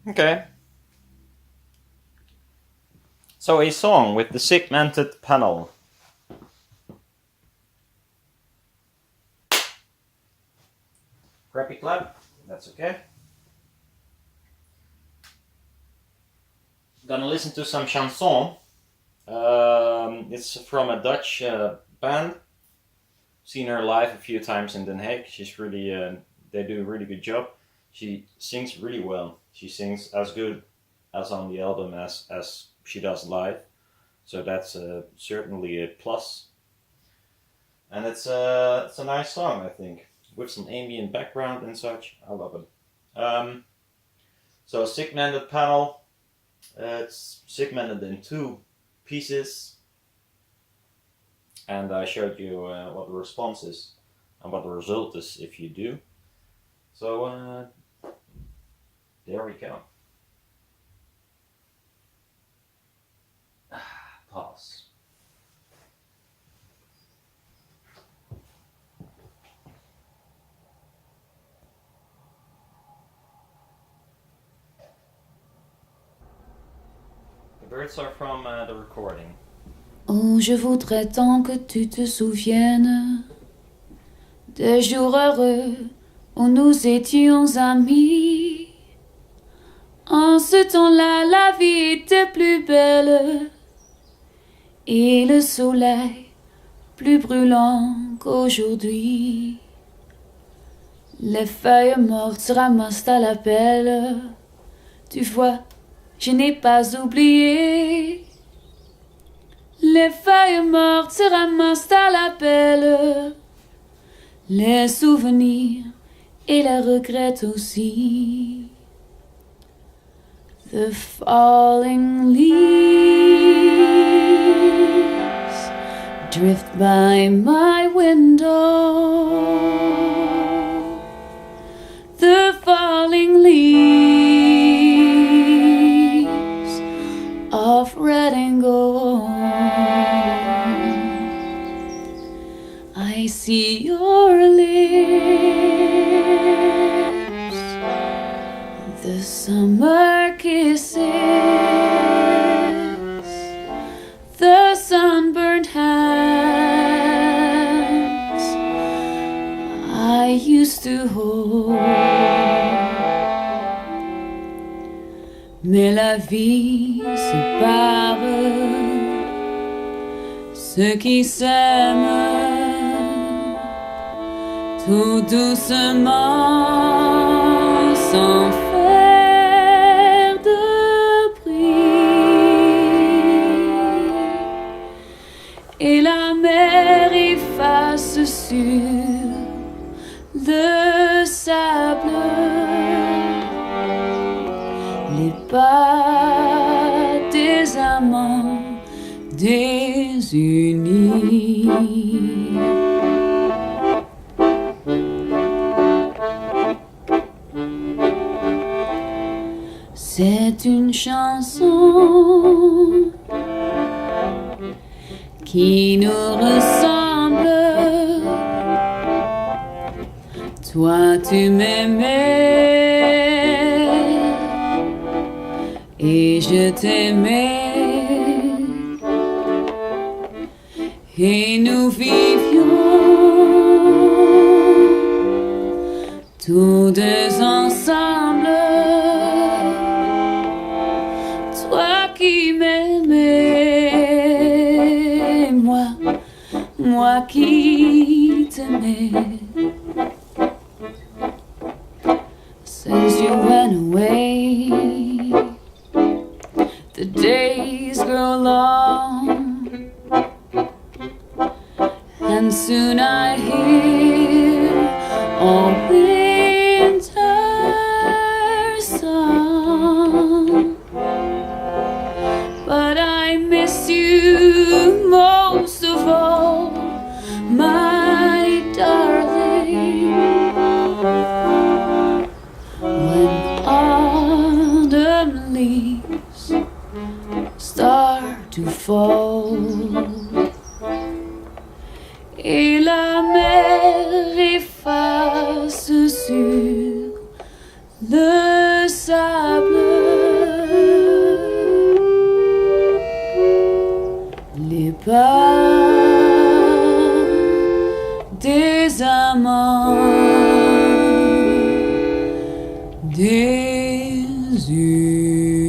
Okay. So a song with the segmented panel. Crappy clap. That's okay. Gonna listen to some chanson. It's from a Dutch band. Seen her live a few times in Den Haag. She's really, they do a really good job. She sings really well. She sings as good as on the album as she does live. So that's certainly a plus. And it's a nice song, I think, with some ambient background and such. I love it. So segmented panel. It's segmented in two pieces. And I showed you what the response is and what the result is if you do. So there we go. Pause. The birds are from the recording. Oh, je voudrais tant que tu te souviennes des jours heureux où nous étions amis. En ce temps-là, la vie était plus belle et le soleil plus brûlant qu'aujourd'hui. Les feuilles mortes se ramassent à la pelle. Tu vois, je n'ai pas oublié. Les feuilles mortes se ramassent à la pelle. Les souvenirs et les regrets aussi. The falling leaves drift by my window. The falling leaves of red and gold. I see your lips, the summer kisses, the sunburned hands I used to hold. Mais la vie sépare ceux qui s'aiment tout doucement sans faire de bruit. Et la mer efface sur le sable les pas des amants désunis. C'est une chanson qui nous ressemble. Toi tu m'aimais et je t'aimais et nous vivions tous deux ensemble. Toi qui m'aimais, moi qui t'aimais. Since you went away, the days grow long, and soon I hear a winter song. But I miss you most of all, my darling. When autumn leaves start to fall et la mer efface sur le sable des yeux.